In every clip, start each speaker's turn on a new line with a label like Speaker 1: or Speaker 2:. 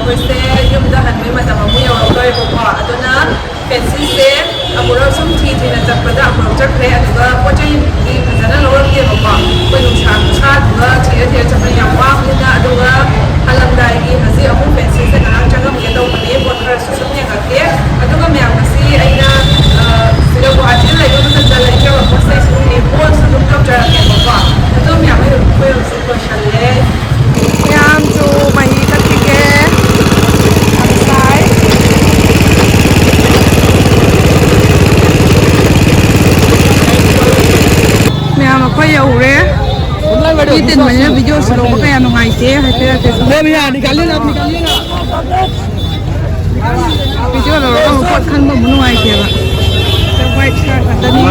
Speaker 1: ꯑꯩꯈꯣꯏꯁꯦ ꯌꯨꯝꯗ ꯍꯟꯕꯩ ꯃꯇꯝ ꯑꯃꯨꯛ ꯌꯧꯔꯛꯇꯣꯔꯦꯕꯀꯣ ꯑꯗꯨꯅ ꯐꯦꯟꯁꯤꯁꯦ ꯑꯃꯨꯛꯔꯛ ꯁꯨꯝ ꯊꯤꯅ ꯆꯠꯄꯗ ꯑꯃꯨꯛꯔꯛ ꯆꯠꯈ꯭ꯔꯦ ꯑꯗꯨꯒ ꯄꯣꯠ ꯆꯩꯗꯤ ꯐꯖꯅ ꯂꯧꯔꯛꯇꯦꯕꯀꯣ ꯑꯩꯈꯣꯏ ꯅꯨꯡꯁꯥ ꯈꯨꯁꯥꯗꯨꯒ ꯊꯤꯔ ꯆꯠꯄ ꯌꯥꯝ ꯋꯥꯕꯅꯤꯅ ꯑꯗꯨꯒ ꯍꯜꯂꯝꯗꯥꯏꯒꯤ ꯍꯧꯖꯤꯛ ꯑꯃꯨꯛ ꯐꯦꯟꯁꯤꯁꯦ ꯉꯥꯏꯍꯥꯛ ꯆꯪꯉꯝꯒꯦ ꯇꯧꯕꯅꯦ ꯄꯣꯠ ꯈꯔꯁꯨ ꯁꯨꯝ ꯌꯦꯡꯉꯛꯀꯦ ꯑꯗꯨꯒ ꯃꯌꯥꯝ ꯉꯁꯤ ꯑꯩꯅ ꯁꯤꯗ ꯒꯨꯋꯥꯍꯥꯇꯤꯗ ꯂꯩꯕ ꯃꯇꯝꯗ ꯂꯩꯈꯤꯕ ꯄꯣꯠ ꯆꯩꯁꯤꯡꯒꯤ ꯄꯣꯠꯁꯨ ꯑꯗꯨꯝ ꯇꯧꯖꯔꯛꯀꯦꯕꯀꯣ ꯑꯗꯨ ꯃꯌꯥꯝ ꯑꯩꯈꯣꯏ ꯍꯧꯖꯤꯛ ꯂꯣꯏꯁꯜꯂꯦ ꯃꯌꯥꯝꯁꯨ ꯃꯍꯤ ꯊꯛꯈꯤꯒꯦ ꯌꯥꯝ ꯁꯥꯏ ꯃꯌꯥꯝ ꯑꯩꯈꯣꯏ ꯌꯧꯔꯦ ꯃꯤ ꯇꯤꯟꯕꯅꯤꯅ ꯚꯤꯗꯤꯑꯣꯁꯨ ꯂꯧꯕ ꯀꯌꯥ ꯅꯨꯡꯉꯥꯏꯇꯦ ꯍꯥꯏꯐꯦꯠ ꯚꯤꯗꯤꯑꯣ ꯂꯧꯔꯒ ꯑꯃꯨꯛ ꯄꯣꯠ ꯈꯟꯕ ꯑꯃꯨꯛ ꯅꯨꯡꯉꯥꯏꯇꯦꯕ ꯋꯥꯏꯠ ꯁꯥꯔꯠ ꯉꯥꯛꯇꯅꯤ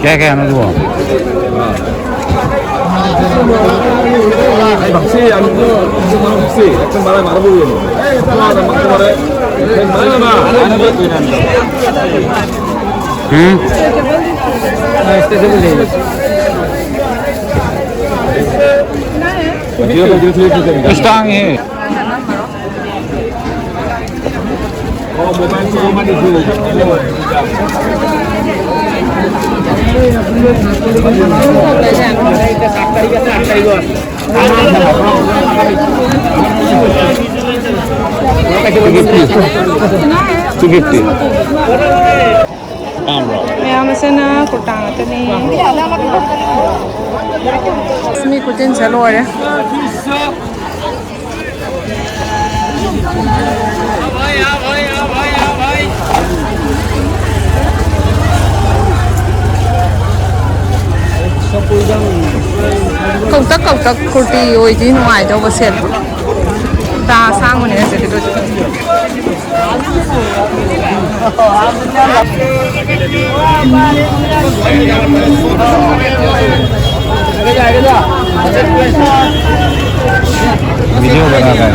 Speaker 2: क्या क्या है वो
Speaker 3: 박씨 아니고 박씨 약간 말하면 알아 보이겠네. 하나 막 말해. 말해봐.
Speaker 2: 응? 이스탕이 모바일
Speaker 1: Maya masana kurtang ito ni Smi kutin sa lore Câu tắc kurti ôi chứ ngoài đâu có xịt ta sang một này sẽ được
Speaker 2: video बना रहा है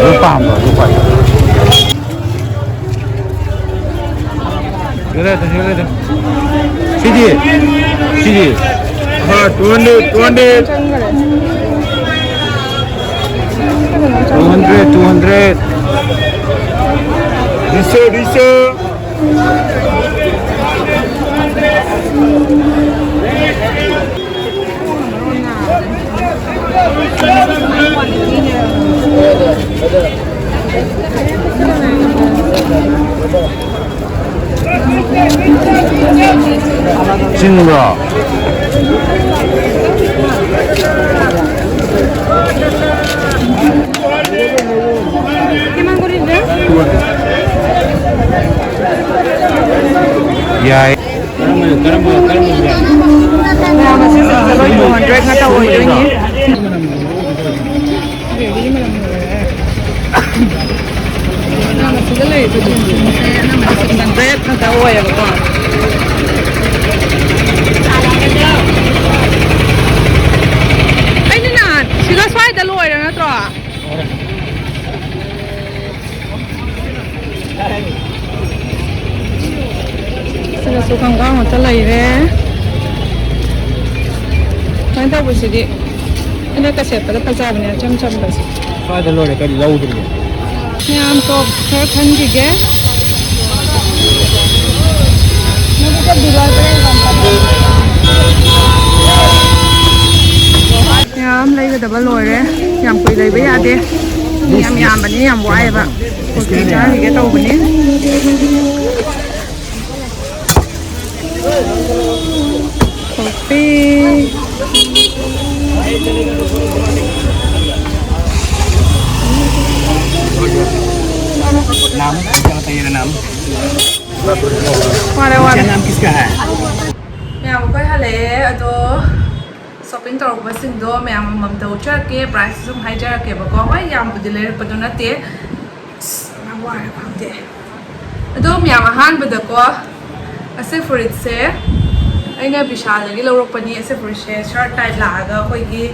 Speaker 2: रुपा 이래 시디
Speaker 3: 아, 200 리서
Speaker 2: 찐으로 야
Speaker 1: Siga swai da loira na tro. Siga sukang ka ngota lai re. Kan ta busi di. Ina ka set da pajab ne cham bas.
Speaker 3: swai da loire ka lau dir
Speaker 1: Ni am to thar khan di ge. Mudu ka dilal pe gam pa. Yam lai ga da ba loire. Yam koi lai ba ya de. Yam ba ni yam wai ba. Ko ki ja ri ge tau ba ni. Kopi.
Speaker 3: नाम क्या बताइए नाम
Speaker 1: वाले
Speaker 3: क्या नाम किसका है
Speaker 1: मैं आपको हले अदो shopping ꯇꯧꯔꯛꯄꯁꯤꯡꯗꯣ ꯃꯌꯥꯝ ꯑꯃꯃꯝ ꯇꯧꯖꯔꯛꯀꯦ ꯄ꯭ꯔꯥꯏꯁ ꯁꯨꯝ ꯍꯥꯏꯖꯔꯛꯀꯦꯕꯀꯣ ꯍꯣꯏ ꯌꯥꯝꯕꯨꯗꯤ ꯂꯩꯔꯛꯄꯗꯣ ꯅꯠꯇꯦ ꯌꯥꯝ ꯋꯥꯔꯦ ꯈꯪꯗꯦ ꯑꯗꯣ ꯃꯌꯥꯝ ꯑꯍꯥꯟꯕꯗꯀꯣ ꯑꯁꯤ ꯐꯨꯔꯤꯠꯁꯦ ꯑꯩꯅ ꯕꯤꯁꯥꯜꯗꯒꯤ ꯂꯧꯔꯛꯄꯅꯤ ꯑꯁꯤ ꯐꯨꯔꯤꯠꯁꯦ ꯁꯔꯠ ꯇꯥꯏꯞ ꯂꯥꯛꯑꯒ ꯑꯩꯈꯣꯏꯒꯤ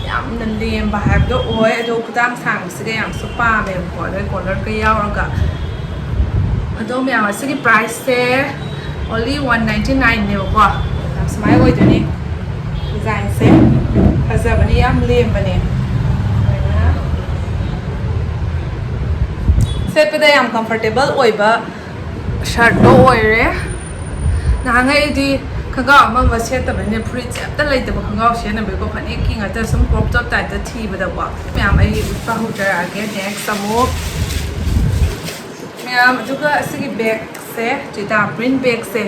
Speaker 1: ꯌꯥꯝꯅ ꯂꯦꯝꯕ ꯍꯥꯏꯕꯗꯣ ꯑꯣꯏ ꯑꯗꯣ ꯈꯨꯗꯥꯡ ꯁꯥꯡꯕꯁꯤꯒ ꯌꯥꯝꯁꯨ ꯄꯥꯝꯃꯦꯕꯀꯣ ꯑꯗꯩ ꯀꯣꯂꯔꯒ ꯌꯥꯎꯔꯒ ꯑꯗꯣ ꯃꯌꯥꯝ ꯑꯁꯤꯒꯤ ꯄ꯭ꯔꯥꯏꯁꯁꯦ only 199 ꯌꯥꯝ ꯁꯨꯃꯥꯏꯅ ꯑꯣꯏꯗꯣꯏꯅꯤ ꯗꯤꯖꯥꯏꯟꯁꯦ ꯐꯖꯕꯅꯤ ꯌꯥꯝ ꯂꯦꯝꯕꯅꯦ ꯁꯦꯠꯄꯗ ꯌꯥꯝ ꯀꯝꯐꯣꯔꯇꯦꯕꯜ ꯑꯣꯏꯕ ꯁꯔꯠꯇꯣ ꯑꯣꯏꯔꯦ ꯅꯍꯥꯟꯉꯩꯗꯤ ꯈꯣꯡꯒ꯭ꯔꯥꯎ ꯑꯃ ꯁꯦꯠꯇꯕꯅꯤꯅ ꯐꯨꯔꯤꯠꯁꯦ ꯑꯝꯇ ꯂꯩꯇꯕ ꯈꯣꯡꯒ꯭ꯔꯥꯎ ꯁꯦꯠꯅꯕꯒꯤꯀꯣ ꯐꯅꯦꯛꯀꯤ ꯉꯥꯛꯇ ꯁꯨم ꯀ꯭ꯔꯣꯞ ꯇꯣꯞ ꯇꯥꯏꯞꯇ ꯊꯤꯕꯗꯀꯣ ꯃꯌꯥꯝ ꯑꯩ ꯎꯠꯄ ꯍꯧꯖꯔꯛꯑꯒꯦ ꯅꯦꯛꯁ ꯑꯃꯨꯛ ꯃꯌꯥꯝ ꯑꯗꯨꯒ ꯑꯁꯤꯒꯤ ꯕꯦꯒꯁꯦ ꯆꯤꯇꯥ ꯄ꯭ꯔꯤꯟ ꯕꯦꯒꯁꯦ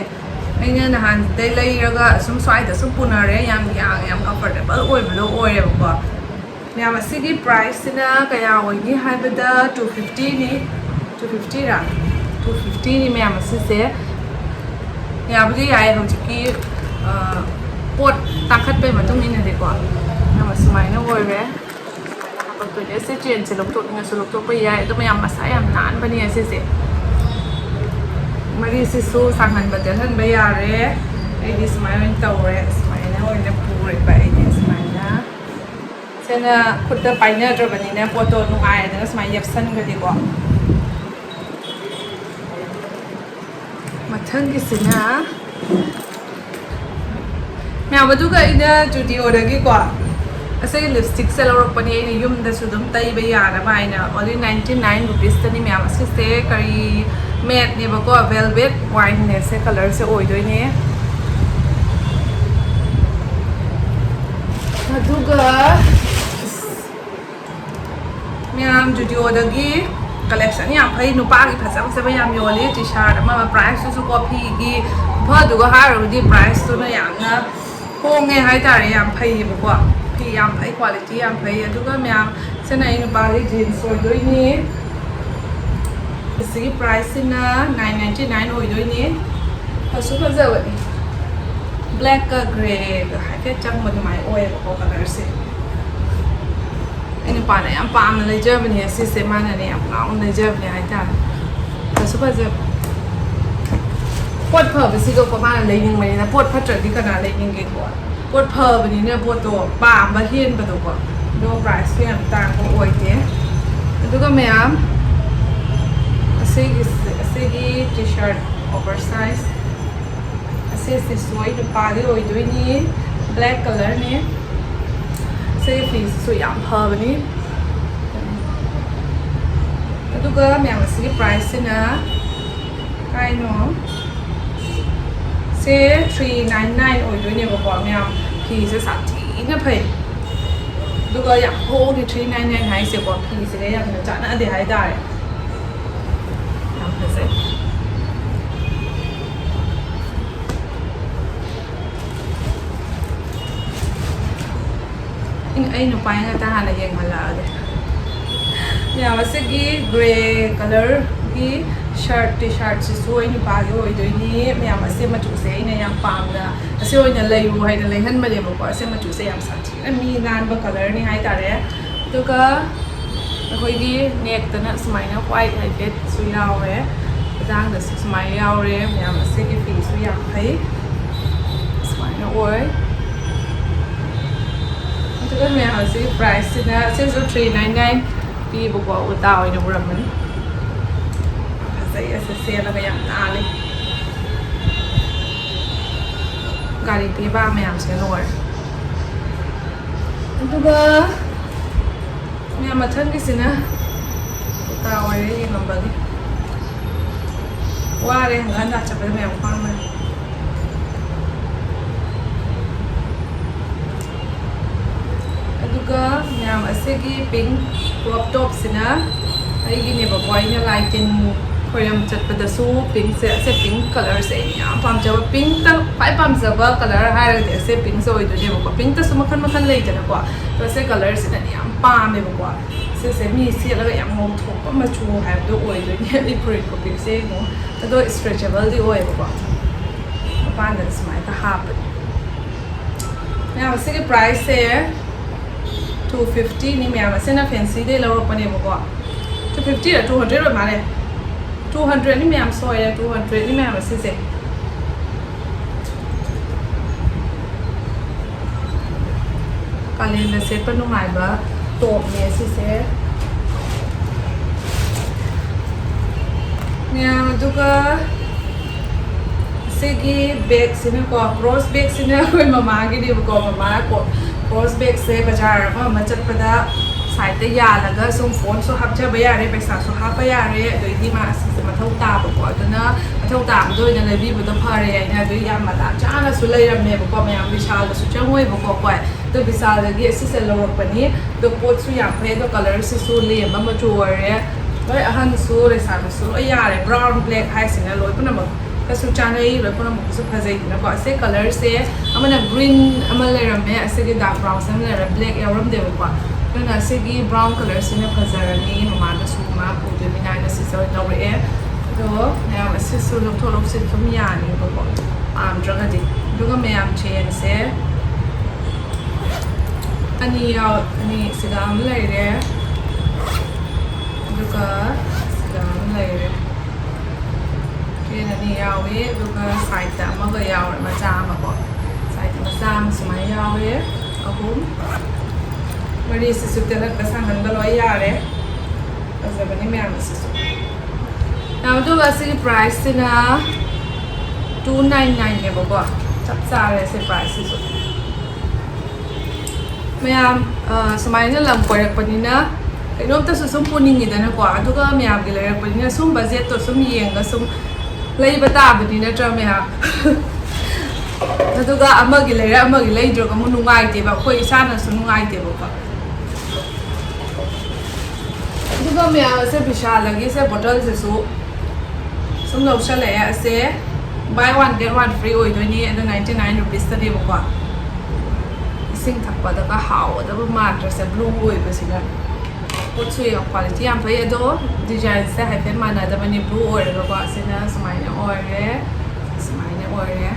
Speaker 1: ꯑꯩꯅ ꯅꯍꯥꯟꯗꯩ ꯂꯩꯔꯒ ꯁꯨꯝ ꯁ꯭ꯋꯥꯏꯗ ꯁꯨꯝ ꯄꯨꯅꯔꯦ ꯌꯥꯝ ꯀꯝꯐꯣꯔꯇꯦꯕꯜ ꯑꯣꯏꯕꯗꯣ ꯑꯣꯏꯌꯦꯕꯀꯣ ꯃꯌꯥꯝ ꯑꯁꯤꯒꯤ ꯄ꯭ꯔꯥꯏꯁꯁꯤꯅ ꯀꯌꯥ ꯑꯣꯏꯅꯤ ꯍꯥꯏꯕꯗ 250ꯅꯤ 250ꯔꯥ 250ꯅꯤ ꯃꯌꯥꯝ ꯑꯁꯤꯁꯦ ꯌꯥꯕꯨꯗꯤ ꯌꯥꯏ ꯍꯧꯖꯤꯛꯀꯤ ꯄꯣꯠ ꯇꯥꯡꯈꯠꯄꯩ ꯃꯇꯨꯡ ꯏꯟꯅꯗꯤꯀꯣ ꯌꯥꯝ ꯁꯨꯃꯥꯏꯅ ꯑꯣꯏꯔꯦ ꯍꯥꯄꯛꯇꯣꯏꯅꯦ ꯑꯁꯤ ꯆꯦꯟꯁꯦ ꯂꯧꯊꯣꯛꯅꯤꯡꯉꯁꯨ ꯂꯧꯊꯣꯛꯄ ꯌꯥꯏ ꯑꯗꯨ ꯃꯌꯥꯝ ꯃꯁꯥ ꯌꯥꯝ ꯅꯥꯟꯕꯅꯦ ꯑꯁꯤꯁꯦ ꯃꯔꯤꯁꯤꯁꯨ ꯁꯥꯡꯍꯟꯕ ꯇꯦꯜꯍꯟꯕ ꯌꯥꯔꯦ ꯑꯩꯗꯤ ꯁꯨꯃꯥꯏꯅ ꯑꯣꯏꯅ ꯇꯧꯔꯦ ꯁꯨꯃꯥꯏꯅ ꯑꯣꯏꯅ ꯄꯨꯔꯦꯕ ꯑꯩꯗꯤ ꯁꯨꯃꯥꯏꯅ ꯁꯤꯅ ꯈꯨꯠꯇ ꯄꯥꯏꯅꯗ꯭ꯔꯕꯅꯤꯅ ꯄꯣꯠꯇꯣ ꯅꯨꯡꯉꯥꯏꯔꯦꯗꯅ ꯁꯨꯃꯥꯏꯅ ꯌꯦꯞꯁꯟꯒ꯭ꯔꯗꯤꯀꯣ ꯃꯊꯪꯒꯤꯁꯤꯅ ꯃꯌꯥꯝ ꯑꯗꯨꯒ ꯑꯩꯅ ꯖꯨꯗꯤꯑꯣꯗꯒꯤꯀꯣ ꯑꯁꯤꯒꯤ ꯂꯤꯞꯁꯇꯤꯛꯁꯦ ꯂꯧꯔꯛꯄꯅꯤ ꯑꯩꯅ ꯌꯨꯝꯗꯁꯨ ꯑꯗꯨꯝ ꯇꯩꯕ ꯌꯥꯅꯕ ꯍꯥꯏꯅ only 99 rupeesꯇꯅꯤ ꯃꯌꯥꯝ ꯑꯁꯤꯁꯦ ꯀꯔꯤ ꯃꯦꯠꯅꯦꯕꯀꯣ velvet wineꯅꯦꯁꯦ ꯀꯂꯔꯁꯦ ꯑꯣꯏꯗꯣꯏꯅꯦ ꯑꯗꯨꯒ ꯃꯌꯥꯝ ꯖꯨꯗꯤꯑꯣꯗꯒꯤ ꯀꯂꯦꯛꯁꯟ ꯌꯥꯝ ꯐꯩ ꯅꯨꯄꯥꯒꯤ ꯐꯖ ꯐꯖꯕ ꯌꯥꯝ ꯌꯣꯜꯂꯤ ꯇꯤ ꯁꯥꯔꯠ ꯑꯃ ꯄ꯭ꯔꯥꯏꯁꯇꯨꯁꯨ ꯀꯣꯐꯤꯒꯤ ꯈꯨꯐꯗꯨꯒ ꯍꯥꯏꯔꯨꯔꯗꯤ ꯄ꯭ꯔꯥꯏꯁꯇꯨꯅ ꯌꯥꯝꯅ ꯍꯣꯡꯉꯦ ꯍꯥꯏꯇꯥꯔꯦ ꯌꯥꯝ ꯐꯩꯌꯦꯕꯀꯣ ꯐꯤ ꯌꯥꯝ ꯐꯩ ꯀ꯭ꯋꯥꯂꯤꯇꯤ ꯌꯥꯝ ꯐꯩ ꯑꯗꯨꯒ ꯃꯌꯥꯝ ꯁꯤꯅ ꯑꯩ ꯅꯨꯄꯥꯒꯤ ꯖꯤꯟꯁ ꯑꯣꯏꯗꯣꯏꯅꯤ ꯑꯁꯤꯒꯤ ꯄ꯭ꯔꯥꯏꯁꯁꯤꯅ 999 ꯑꯣꯏꯗꯣꯏꯅꯤ ꯐꯁꯨ ꯐꯖꯕꯅꯤ ꯕ꯭ꯂꯦꯛꯀ ꯒ꯭ꯔꯦꯒ ꯍꯥꯏꯐꯦꯠ ꯆꯪꯕ ꯑꯗꯨꯃꯥꯏꯅ ꯑꯣꯏꯌꯦꯕꯀꯣ ꯀꯂꯔꯁꯦ ꯑꯩ ꯅꯨꯄꯥꯅ ꯌꯥꯝ ꯄꯥꯝꯅ ꯂꯩꯖꯕꯅꯦ ꯑꯁꯤꯁꯦ ꯃꯥꯅꯅꯦ ꯌꯥꯝ ꯉꯥꯎꯅ ꯂꯩꯖꯕꯅꯦ ꯍꯥꯏꯇꯥꯔꯦ ꯐꯁꯨ ꯐꯖꯕ ꯄꯣꯠ ꯐꯕꯁꯤꯒꯀꯣ ꯃꯥꯅ ꯂꯩꯅꯤꯡꯕꯅꯤꯅ ꯄꯣꯠ ꯐꯠꯇ꯭ꯔꯗꯤ ꯀꯅꯥ ꯂꯩꯅꯤꯡꯒꯦꯀꯣ ꯄꯣꯠ ꯐꯕꯅꯤꯅ ꯄꯣꯠꯇꯣ ꯄꯥꯝꯕ ꯍꯦꯟꯕꯗꯣꯀꯣ ꯑꯗꯣ ꯄ꯭ꯔꯥꯏꯁꯁꯨ ꯌꯥꯝ ꯇꯥꯡꯕ ꯑꯣꯏꯗꯦ ꯑꯗꯨꯒ ꯃꯌꯥꯝ ꯑꯁꯤꯒꯤ ꯇꯤ ꯁꯥꯔꯠ ꯑꯣꯚꯔ ꯁꯥꯏꯖ ꯑꯁꯤꯁꯤꯁꯨ ꯑꯩ ꯅꯨꯄꯥꯒꯤ ꯑꯣꯏꯗꯣꯏꯅꯤ ꯕ꯭ꯂꯦꯛ ꯀꯂꯔꯅꯤ ꯁꯤꯒꯤ ꯐꯤꯁꯤꯁꯨ ꯌꯥꯝ ꯐꯕꯅꯤ ꯑꯗꯨꯒ ꯃꯌꯥꯝ ꯑꯁꯤꯒꯤ ꯄ꯭ꯔꯥꯏꯁꯁꯤꯅ ꯀꯥꯏꯅꯣ ꯁꯦ 399 ꯑꯣꯏꯗꯣꯏꯅꯦꯕꯀꯣ ꯃꯌꯥꯝ ꯐꯤꯁꯦ ꯁꯥꯊꯤꯅ ꯐꯩ ꯑꯗꯨꯒ ꯌꯥꯝ ꯍꯣꯡꯉꯦ 399 ꯍꯥꯏꯁꯦꯀꯣ ꯐꯤꯁꯤꯒ ꯌꯥꯝꯅ ꯆꯥꯟꯅꯗꯦ ꯍꯥꯏꯇꯥꯔꯦ ꯌꯥꯝ ꯐꯖꯩ ꯑꯩ ꯅꯨꯄꯥ ꯉꯥꯛꯇ ꯍꯥꯟꯅ ꯌꯦꯡꯍꯜꯂꯛꯑꯒꯦ ꯃꯌꯥꯝ ꯑꯁꯤꯒꯤ ꯒ꯭ꯔꯦ ꯀꯂꯔꯒꯤ ꯇꯤ ꯁꯥꯔꯠꯁꯤꯁꯨ ꯑꯩ ꯅꯨꯄꯥꯒꯤ ꯑꯣꯏꯗꯣꯏꯅꯤ ꯃꯌꯥꯝ ꯑꯁꯤ ꯃꯆꯨꯁꯦ ꯑꯩꯅ ꯌꯥꯝ ꯄꯥꯝꯅ ꯑꯁꯤ ꯑꯣꯏꯅ ꯂꯩꯌꯨ ꯍꯥꯏꯅ ꯂꯩꯍꯟꯕꯅꯦꯕꯀꯣ ꯑꯁꯤ ꯃꯆꯨꯁꯦ ꯌꯥꯝ ꯁꯥꯊꯤꯅ ꯃꯤ ꯅꯥꯟꯕ ꯀꯂꯔꯅꯤ ꯍꯥꯏꯇꯥꯔꯦ ꯑꯗꯨꯒ ꯑꯩꯈꯣꯏꯒꯤ ꯅꯦꯛꯇꯅ ꯁꯨꯃꯥꯏꯅ ꯋꯥꯏꯠ ꯍꯥꯏꯐꯦꯠꯁꯨ ꯌꯥꯎꯔꯦ ꯈꯨꯗꯥꯡꯗꯁꯨ ꯁꯨꯃꯥꯏꯅ ꯌꯥꯎꯔꯦ ꯃꯌꯥꯝ ꯑꯁꯤꯒꯤ ꯐꯤꯁꯨ ꯌꯥꯝ ꯐꯩ ꯁꯨꯃꯥꯏꯅ ꯑꯣꯏ ꯑꯗꯨꯒ ꯃꯌꯥꯝ ꯑꯁꯤꯒꯤ ꯄ꯭ꯔꯥꯏꯁꯁꯤꯅ ꯁꯤꯁꯨ 399 ꯄꯤꯕꯀꯣ ꯎꯜꯇꯥ ꯑꯣꯏꯅ ꯎꯔꯝꯃꯅꯤ ꯐꯖꯩ ꯑꯁꯤ ꯁꯦꯠꯂꯒ ꯌꯥꯝ ꯅꯥꯜꯂꯤ ꯒꯥꯔꯤ ꯄꯤꯕ ꯃꯌꯥꯝꯁꯦ ꯂꯣꯏꯔꯦ ꯑꯗꯨꯒ ꯃꯌꯥꯝ ꯃꯊꯪꯒꯤꯁꯤꯅ ꯎꯜꯇꯥ ꯑꯣꯏꯔꯦ ꯌꯦꯡꯉꯝꯕꯒꯤ ꯋꯥꯔꯦ ꯍꯪꯒꯠ ꯍꯟꯗꯥ ꯆꯠꯄꯗ ꯃꯌꯥꯝ ꯈ꯭ꯋꯥꯡꯕꯅꯤ ꯑꯗꯨꯒ ꯃꯌꯥꯝ ꯑꯁꯤꯒꯤ ꯄꯤꯡ ꯀ꯭ꯔꯣꯞ ꯇꯣꯞꯁꯤꯅ ꯑꯩꯒꯤꯅꯦꯕꯀꯣ ꯑꯩꯅ ꯂꯥꯏ ꯇꯤꯟ ꯈꯣꯏꯔꯝ ꯆꯠꯄꯗꯁꯨ ꯄꯤꯡꯁꯦ ꯑꯁꯦ ꯄꯤꯡ ꯀꯂꯔꯁꯦ ꯑꯩꯅ ꯌꯥꯝ ꯄꯥꯝꯖꯕ ꯄꯤꯡꯇ ꯈ꯭ꯋꯥꯏ ꯄꯥꯝꯖꯕ ꯀꯂꯔ ꯍꯥꯏꯔꯒꯗꯤ ꯑꯁꯦ ꯄꯤꯡꯁꯦ ꯑꯣꯏꯗꯣꯏꯅꯦꯕꯀꯣ ꯄꯤꯡꯇꯁꯨ ꯃꯈꯜ ꯃꯈꯜ ꯂꯩꯗꯅꯀꯣ ꯑꯗꯣ ꯑꯁꯦ ꯀꯂꯔꯁꯤꯅꯗꯤ ꯌꯥꯝ ꯄꯥꯝꯃꯦꯕꯀꯣ ꯁꯤꯁꯦ ꯃꯤ ꯁꯦꯠꯂꯒ ꯌꯥꯝ ꯉꯧꯊꯣꯛꯄ ꯃꯆꯨ ꯍꯥꯏꯕꯗꯣ ꯑꯣꯏꯗꯣꯏꯅꯦ ꯑꯩ ꯐꯨꯔꯤꯠ ꯄꯤꯡꯁꯦ ꯌꯦꯡꯉꯣ ꯑꯗꯣ ꯏꯁꯇ꯭ꯔꯦꯆꯦꯕꯜꯗꯤ ꯑꯣꯏꯌꯦꯕꯀꯣ ꯃꯄꯥꯟꯗ ꯁꯨꯃꯥꯏꯅ ꯍꯥꯞꯄꯅꯤ Now, the price here 250 ni ma'am. It's na fancy day lower pani bako. 250 or 200 or mane. 200 ni ma'am. So 200 ni ma'am. Is it? Kalian set pa nung ba top ni sise. Ma'am, duga sige bag sina ko cross bag sina ko mama gi di ko mama ko cross bag se bazaar ma machat pada side te ya laga sum phone so hab cha ba ya re paisa so ha pa ya re doi di ma si ma thau ta ba ko aduna ma thau ta do na le bi bu to pha re ai na doi ya ma ta cha na su lai ram ne ba ko ma Vishal su chang hoi ba ko ko to Vishal gi si se lo pa ni to pot su ya phe to color si su le ma ma chu re doi ahan su re sa su ai ya re brown black hai sina loi pa na ma kasu chanai re puna mo su phajai na ko ase color se amana green amala rame ase gi dark brown sam le black ya ram de ko na ase gi brown color se na phazarani mama na su ma pu de mina na si so no re do na ase su lo tholo se thum ya ni ko am draga di duga me am chen se ani sigam le re duga sigam le reนี่ยาวเว้ยดูก็ใส่แต่มาก็ยาวมาจามมาก่อนใส่แต่มาจามสมัยยาวเว้ยเอาคุ้มวันนี้สุดๆแต่ละกระสังกันก็ร้อยยาเลยแต่วันนี้ไม่เอาสุดๆแล้วดูว่าสิ price นะ299เนี่ยบอกว่าจับซาเลยสิ price สุดไม่เอาสมัยนี้ลำกว่าแบบนี้นะไอ้น้องแต่สุดๆปุ่นยิ่งๆนะกว่าดูก็ไม่เอากี่เลยแบบนี้สุ่มบัตรเจ็ดตัวสุ่มเยี่ยงก็สุ่มเลยบัตรแบบนี้นะจ๊ะไม่ฮะแล้วตัวก็อามากิเลยจก็มันนุ่งไงเดี๋ยวแบบคุยซ่านะสุ่มนุ่งไงเดี๋ยวบอกว่าตัวก็ไม่ฮะเสียVishalลกี้เสียบอทเทิลเสียสุ่มเราเฉลี่ยเสีย buy one get one free โอ้ยตัวนี้ตัว99 rupees ตัวเดียวบอกว่าสิ่งถักว่าตัวก็หาวตัวประมาณจะเสียบลูโอ้ยไปสินะพูดช่วยของคุณภาพยังไปดูดีไซน์เสียให้เป็นมาหน่อยแต่วันนี้บลูออยล์ก็ว่าสินะสมัยนี้ออยล์เลยสมัยนี้ออยล์เลย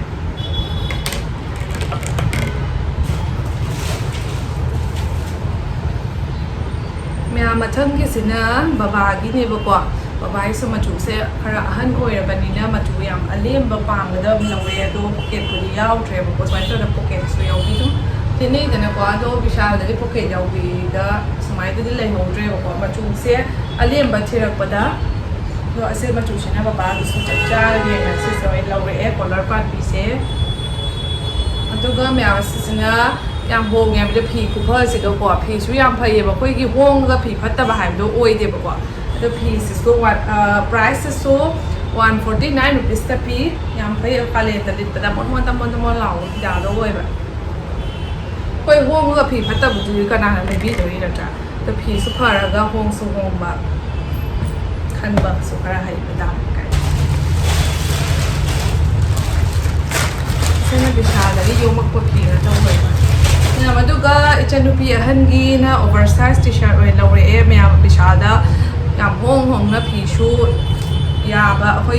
Speaker 1: เมื่อมาถึงที่สินะบ่าวกินนี่บอกว่าบ่าวสมัยจุเสียขณะหันออยล์วันนี้เนี่ยมาจุยังอันเลี้ยงบ่ปังเลยเดิมเราเรียดูโปเกตคนยาวเทรบอกว่าสมัยตัวโปเกตสวยเอาพี่ทุกทีนี้แต่ในกว่าดูVishalได้โปเกตยาวพี่ก็สมัยที่เลยหัวเทรบอกว่ามาจุเสียอันเลี้ยงบัตรเทรปดาเราเสียมาจุชนะบ่าวดูสุดจัดจ้าเรียนนะเสียสมัยเราเรียกคนละปันปีเสียอันตัวก็ไม่เอาสินะยังโฮงไงไม่ได้ผีกูเพิ่มสิตัวกว่าผีช่วยยังพยายามบอกว่ากี่โฮงก็ผีพัฒนาหายตัวอวยเดียวบอกว่าตัวผีสิตัววัดprice สิ149 rupees แต่ผียังพยายามการเล่นแต่ดิบแต่หมดเหล่าดาวด้วยแบบคุยโฮงก็ผีพัฒนาบุตรก็นานไม่บีตัวนี้นะจ๊ะแต่ผีสุภาพแล้วก็โฮงสุโฮงแบบคันแบบสุภาพให้ประดับกันซึ่งVishal dari yung magpapira daw ba na maduga ichanupi hangi na oversized t-shirt or laure e may Vishal da yang hong na pishu ya ba khoi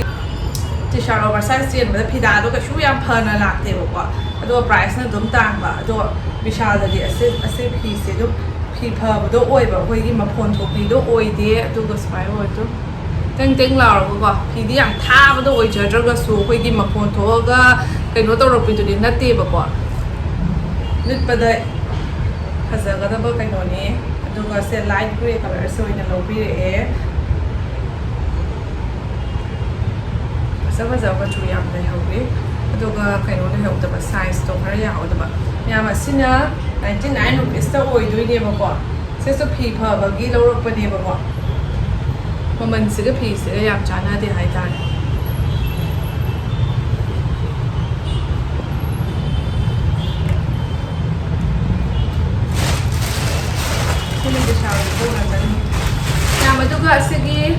Speaker 1: t-shirt oversized yen ba phida do ka shu yang phana lak te ba do price na dum tang ba do Vishal da di ase pi se do pi pha ba do oi ba khoi gi ma phon thok pi do oi de do ga spy oi do teng lao ko pi di yang tha ba do oi jer ga su khoi gi ma phon tho ga cái nó tao rồi tôi đi nát tê bạc quả nít bây giờ bây giờ cái đó bữa cái nó nè tôi có sẽ light gray color so in lâu bì đấy bây giờ có chú ý ăn đây học đi tôi có cái nó này học tập size tôi phải học tập nhà mà xin nhá 99 rupees tao ôi đôi đi bạc quả sẽ số phi phở bạc ghi lâu rồi bên đi bạc quả mà mình sẽ cái phi sẽ làm chán là thì hay tan mà tôi gọi sige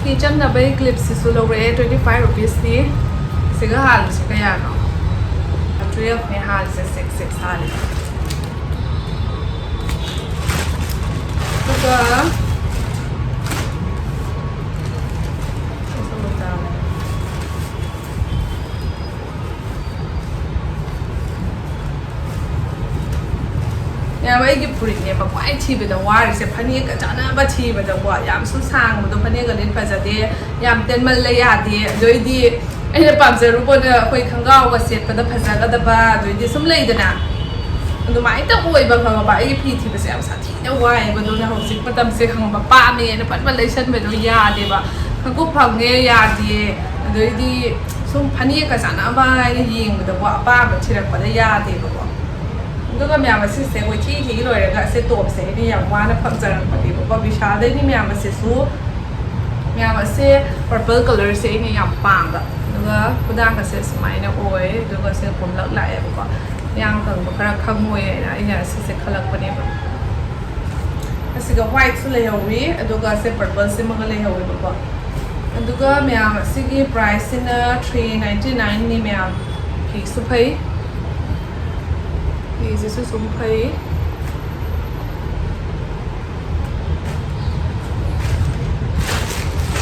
Speaker 1: thì chân là bay clip sẽ số lâu rẻ 25 rupees đi sẽ có hàng sẽ cái gì nó 12 này hàng sẽ 6 hàng tôi có ꯑꯩꯒꯤ ꯐꯨꯔꯤꯠꯅꯦꯕ ꯈ꯭ꯋꯥꯏ ꯊꯤꯕꯗ ꯋꯥꯔꯤꯁꯦ ꯐꯅꯦꯛꯀ ꯆꯥꯟꯅꯕ ꯊꯤꯕꯗꯀꯣ ꯌꯥꯝꯁꯨ ꯁꯥꯡꯕꯗꯣ ꯐꯅꯦꯛꯀ lead ꯐꯖꯗꯦ ꯌꯥꯝ ꯇꯦꯟꯃꯜꯂ ꯌꯥꯗꯦ ꯑꯗꯨꯏꯗꯤ ꯑꯩꯅ ꯄꯥꯝꯖꯔꯨꯕꯅ ꯑꯩꯈꯣꯏ ꯈꯣꯡꯒ꯭ꯔꯥꯎꯒ ꯁꯦꯠꯄꯗ ꯐꯖꯒꯗꯕ ꯑꯗꯨꯏꯗꯤ ꯁꯨꯝ ꯂꯩꯗꯅ ꯑꯗꯨꯃꯥꯏꯅ ꯑꯣꯏꯕ ꯈꯪꯉꯕ ꯑꯩꯒꯤ ꯐꯤ ꯊꯤꯕꯁꯦ ꯌꯥꯝ ꯁꯥꯊꯤꯅ ꯋꯥꯏꯑꯦꯕ ꯑꯗꯨꯅ ꯍꯧꯖꯤꯛ ꯃꯇꯝꯁꯦ ꯈꯪꯉꯕ ꯄꯥꯝꯃꯦꯅ ꯐꯠ ꯂꯩꯁꯟꯕꯗꯣ ꯌꯥꯗꯦꯕ ꯈꯪꯀꯨꯞ ꯐꯪꯉꯦ ꯌꯥꯗꯦ ꯑꯗꯩꯗꯤ ꯁꯨꯝ ꯐꯅꯦꯛꯀ ꯆꯥꯟꯅꯕ ꯍꯥꯏꯅ ꯌꯦꯡꯕꯗꯀꯣ ꯑꯄꯥꯝꯕ ꯊꯤꯔꯛꯄꯗ ꯌꯥꯗꯦꯕꯀꯣ ꯑꯗꯨꯒ ꯃꯌꯥꯝ ꯑꯁꯤꯁꯦ ꯑꯩꯈꯣꯏ ꯊꯤ ꯂꯣꯏꯔꯒ ꯑꯁꯦ ꯇꯣꯞꯁꯦ ꯑꯩꯅ ꯌꯥꯝ ꯋꯥꯅ ꯐꯪꯖꯔꯛꯄꯅꯦꯕꯀꯣ ꯕꯤꯁꯥꯜꯗꯩꯅꯤ ꯃꯌꯥꯝ ꯑꯁꯤꯁꯨ ꯃꯌꯥꯝ ꯑꯁꯦ ꯄꯔꯄꯜ ꯀꯂꯔꯁꯦ ꯑꯩꯅ ꯌꯥꯝ ꯄꯥꯝꯕ ꯑꯗꯨꯒ ꯈꯨꯗꯥꯡꯒꯁꯦ ꯁꯨꯃꯥꯏꯅ ꯑꯣꯏ ꯑꯗꯨꯒ ꯁꯦ ꯄꯣꯝꯂꯛ ꯂꯥꯛꯑꯦꯕꯀꯣ ꯌꯥꯝ ꯀꯪꯕ ꯈꯔ ꯈꯪꯉꯣꯏꯅ ꯑꯩꯅ ꯑꯁꯤꯁꯦ ꯈꯜꯂꯛꯄꯅꯦꯕ ꯑꯁꯤꯒ ꯋꯥꯏꯠꯁꯨ ꯂꯩꯍꯧꯋꯤ ꯑꯗꯨꯒ ꯁꯦ ꯄꯔꯄꯜꯁꯤꯃꯒ ꯂꯩꯍꯧꯋꯦꯕꯀꯣ ꯑꯗꯨꯒ ꯃꯌꯥꯝ ꯑꯁꯤꯒꯤ ꯄ꯭ꯔꯥꯏꯁꯁꯤꯅ $3.99ꯅꯤ ꯃꯌꯥꯝ ꯐꯤꯁꯨ ꯐꯩ ꯐꯤꯁꯤꯁꯨ ꯁꯨꯝ ꯐꯩ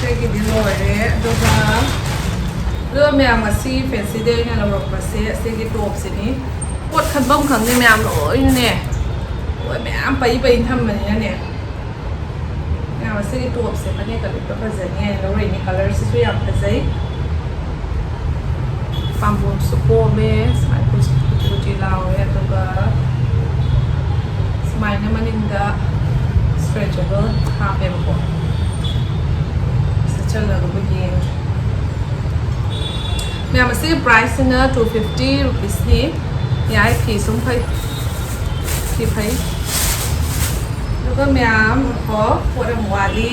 Speaker 1: ꯁꯤꯒꯤꯗꯤ ꯂꯣꯏꯔꯦ ꯑꯗꯨꯒ ꯃꯌꯥꯝ ꯑꯁꯤ ꯐꯦꯟꯁꯤꯗ ꯑꯩꯅ ꯂꯧꯔꯛꯄꯁꯦ ꯑꯁꯤꯒꯤ ꯇꯣꯞꯁꯤꯅꯤ ꯄꯣꯠ ꯈꯟꯐꯝ ꯈꯪꯗꯦ ꯃꯌꯥꯝ ꯂꯣꯏꯅꯅꯦ ꯂꯣꯏ ꯃꯌꯥꯝ ꯄꯩ ꯊꯝꯕꯅꯤꯅꯅꯦ ꯃꯌꯥꯝ ꯑꯁꯤꯒꯤ ꯇꯣꯞꯁꯦ ꯐꯅꯦꯛꯀ ꯂꯤꯠꯄ ꯐꯖꯅꯤ ꯍꯥꯏꯅ ꯂꯧꯔꯛꯏꯅꯤ ꯀꯂꯔꯁꯤꯁꯨ ꯌꯥꯝ ꯐꯖꯩ ꯄꯥꯝꯕꯣꯝꯁꯨ ꯀꯣꯝꯃꯦ ꯁꯨꯃꯥꯏꯅ ꯀꯨꯆꯤ ꯂꯥꯎꯋꯦ ꯑꯗꯨꯒ ꯁꯨꯃꯥꯏꯅ ꯃꯅꯤꯡꯗ ꯁ꯭ꯇ꯭ꯔꯦꯆꯦꯕꯜ ꯍꯥꯞꯄꯦꯕꯀꯣ ꯁꯦꯠꯆꯜꯂꯒꯕꯨ ꯌꯦꯡꯉꯦ ꯃꯌꯥꯝ ꯑꯁꯤꯒꯤ ꯄ꯭ꯔꯥꯏꯁꯁꯤꯅ $250ꯅꯤ ꯌꯥꯏ ꯐꯤ ꯁꯨꯝ ꯐꯩ ꯐꯤ ꯐꯩ ꯑꯗꯨꯒ ꯃꯌꯥꯝ ꯄꯣꯠ ꯑꯃ ꯋꯥꯠꯂꯤ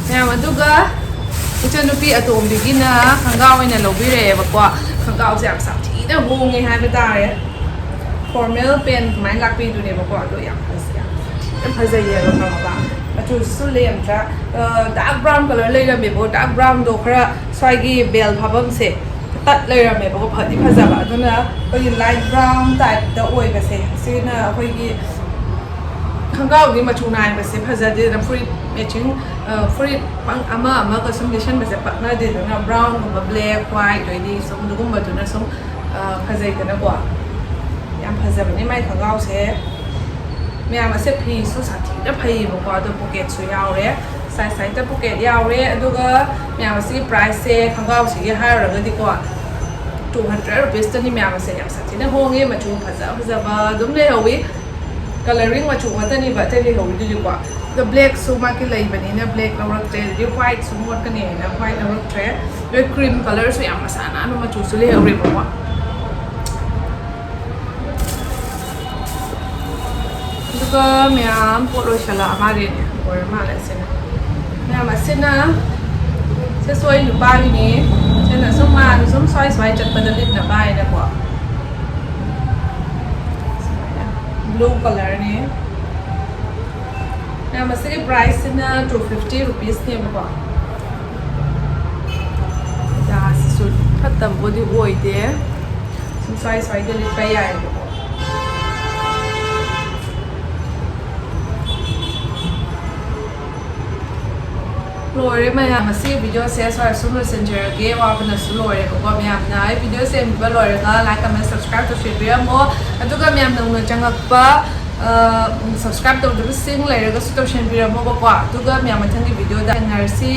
Speaker 1: ꯃꯌꯥꯝ ꯑꯗꯨꯒ ꯏꯆꯟꯅꯨꯄꯤ ꯑꯇꯣꯝꯕꯤꯒꯤꯅ ꯈꯣꯡꯒ꯭ꯔꯥꯎ ꯑꯣꯏꯅ ꯂꯧꯕꯤꯔꯛꯑꯦꯕꯀꯣ ꯈꯣꯡꯒ꯭ꯔꯥꯎꯁꯦ ꯌꯥꯝ ꯁꯥꯊꯤꯅ ꯍꯣꯡꯉꯦ ꯍꯥꯏꯕ ꯇꯥꯔꯦ ꯐꯣꯔꯃꯦꯜ ꯄꯦꯟ ꯑꯗꯨꯃꯥꯏꯅ ꯂꯥꯛꯄꯤꯗꯨꯅꯦꯕꯀꯣ ꯑꯗꯣ ꯌꯥꯝ ꯐꯖꯩꯌꯦꯕ ꯈꯪꯉꯕ ꯃꯆꯨꯁꯤꯁꯨ ꯂꯦꯝꯗ꯭ꯔꯥ ꯗꯥꯔꯛ ꯕ꯭ꯔꯥꯎꯟ ꯀꯂꯔ ꯂꯩꯔꯝꯃꯦꯕꯀꯣ ꯗꯥꯔꯛ ꯕ꯭ꯔꯥꯎꯟꯗꯣ ꯈꯔ ꯁ꯭ꯋꯥꯏꯒꯤ ꯕꯦꯜ ꯐꯥꯐꯝꯁꯦ ꯇꯠ ꯂꯩꯔꯝꯃꯦꯕꯀꯣ ꯐꯗꯤ ꯐꯖꯕ ꯑꯗꯨꯅ ꯑꯩꯈꯣꯏꯒꯤ ꯂꯥꯏꯠ ꯕ꯭ꯔꯥꯎꯟ ꯇꯥꯏꯞꯇ ꯑꯣꯏꯕꯁꯦ ꯁꯤꯅ ꯑꯩꯈꯣꯏꯒꯤ ꯈꯣꯡꯒ꯭ꯔꯥꯎꯒꯤ ꯃꯆꯨ ꯅꯥꯏꯕꯁꯦ ꯐꯖꯗꯦꯗꯅ ꯐꯨꯔꯤꯠ ꯃꯦꯆꯤꯡ ꯐꯨꯔꯤꯠ ꯑꯃꯒ ꯁꯨꯝ ꯂꯤꯠꯁꯟꯕꯁꯦ ꯄꯛꯅꯗꯦꯗꯅ ꯕ꯭ꯔꯥꯎꯟꯒꯨꯝꯕ ꯕ꯭ꯂꯦꯛ ꯋꯥꯏꯠ ꯑꯣꯏꯗꯤ ꯁꯨꯝ ꯑꯗꯨꯒꯨꯝꯕꯗꯨꯅ ꯁꯨꯝ ꯐꯖꯩꯗꯅꯀꯣ ꯌꯥꯝ ꯐꯖꯕꯅꯦ ꯃꯥꯏ ꯈꯣꯡꯒ꯭ꯔꯥꯎꯁꯦ ꯃꯌꯥꯝ ꯑꯁꯦ ꯐꯤꯁꯨ ꯁꯥꯊꯤꯅ ꯐꯩꯌꯦꯕꯀꯣ ꯑꯗꯣ ꯄꯣꯀꯦꯠꯁꯨ ꯌꯥꯎꯔꯦ ꯁꯥꯏꯗ ꯄꯣꯀꯦꯠ ꯌꯥꯎꯔꯦ ꯑꯗꯨꯒ ꯃꯌꯥꯝ ꯑꯁꯤꯒꯤ ꯄ꯭ꯔꯥꯏꯁꯁꯦ ꯈꯣꯡꯒ꯭ꯔꯥꯎꯁꯤꯒꯤ ꯍꯥꯏꯔꯨꯔꯒꯗꯤꯀꯣ $200ꯇꯅꯤ ꯃꯌꯥꯝ ꯑꯁꯦ ꯌꯥꯝ ꯁꯥꯊꯤꯅ ꯍꯣꯡꯉꯦ ꯃꯆꯨ ꯐꯖꯕ ꯑꯗꯨꯝ ꯂꯩꯍꯧꯋꯤ ꯀꯂꯔꯤꯡ ꯃꯆꯨ ꯉꯥꯛꯇꯅꯦꯕ ꯑꯇꯩ ꯂꯩꯍꯧꯋꯤꯗꯨꯗꯤꯀꯣ ꯑꯗꯣ ꯕ꯭ꯂꯦꯛꯁꯨ ꯃꯥꯒꯤ ꯂꯩꯕꯅꯤꯅ ꯕ꯭ꯂꯦꯛ ꯂꯧꯔꯛꯇ꯭ꯔꯦ ꯑꯗꯨꯗꯤ ꯋꯥꯏꯠꯁꯨ ꯃꯣꯠꯀꯅꯤꯅ ꯋꯥꯏꯠ ꯂꯧꯔꯛꯇ꯭ꯔꯦ ꯑꯗꯨꯒ ꯀ꯭ꯔꯤꯝ ꯀꯂꯔꯁꯨ ꯌꯥꯝ ꯃꯁꯥ ꯅꯥꯟꯕ ꯃꯆꯨꯁꯨ ꯂꯩꯍꯧꯔꯦꯕꯀꯣ ꯑꯗꯨꯒ ꯃꯌꯥꯝ ꯄꯣꯠ ꯂꯣꯏꯁꯜꯂꯛꯑ ꯃꯥꯜꯂꯦꯅꯦ ꯑꯣꯏꯔ ꯃꯥꯜꯂꯦ ꯑꯁꯤꯅ ꯃꯌꯥꯝ ꯑꯁꯤꯅ ꯁꯤꯁꯨ ꯑꯩ ꯅꯨꯄꯥꯒꯤꯅꯤ ꯁꯤꯅ ꯁꯨꯝ ꯃꯥꯅ ꯁꯨꯝ ꯁ꯭ꯋꯥꯏ ꯆꯠꯄꯗ ꯂꯤꯠꯅꯕ ꯍꯥꯏꯅꯀꯣ ꯁꯨꯃꯥꯏꯅ ꯕ꯭ꯂꯨ ꯀꯂꯔꯅꯤ ꯃꯌꯥꯝ ꯑꯁꯤꯒꯤ ꯄ꯭ꯔꯥꯏꯁꯁꯤꯅ $250ꯅꯦꯕꯀꯣ ꯌꯥꯁꯤꯁꯨ ꯐꯠꯇꯕꯕꯨꯗꯤ ꯑꯣꯏꯗꯦ ꯁꯨꯝ ꯁ꯭ꯋꯥꯏꯗ ꯂꯤꯠꯄ ꯌꯥꯏꯕꯀꯣ ꯂꯣꯏꯔꯦ ꯃꯌꯥꯝ ꯑꯁꯤꯒꯤ ꯚꯤꯗꯤꯑꯣꯁꯦ ꯁ꯭ꯋꯥꯏ ꯁꯨꯝ ꯂꯣꯏꯁꯤꯟꯖꯔꯒꯦ ꯋꯥꯕꯅꯁꯨ ꯂꯣꯏꯔꯦꯕꯀꯣ ꯃꯌꯥꯝꯅ ꯑꯩ ꯚꯤꯗꯤꯑꯣꯁꯦ ꯌꯦꯡꯕꯤꯕ ꯂꯣꯏꯔꯒ ꯂꯥꯏꯛ ꯀꯃꯦꯟ ꯁꯕꯁꯀ꯭ꯔꯥꯏꯕ ꯇꯧꯁꯤꯟꯕꯤꯔꯝꯃꯣ ꯑꯗꯨꯒ ꯃꯌꯥꯝ ꯅꯧꯅ ꯆꯪꯉꯛꯄ ꯁꯕꯁꯀ꯭ꯔꯥꯏꯕ ꯇꯧꯗꯕꯁꯤꯡ ꯂꯩꯔꯒꯁꯨ ꯇꯧꯁꯤꯟꯕꯤꯔꯝꯃꯣꯕꯀꯣ ꯑꯗꯨꯒ ꯃꯌꯥꯝ ꯃꯊꯪꯒꯤ ꯚꯤꯗꯤꯑꯣꯗ ꯊꯦꯡꯅꯔꯁꯤ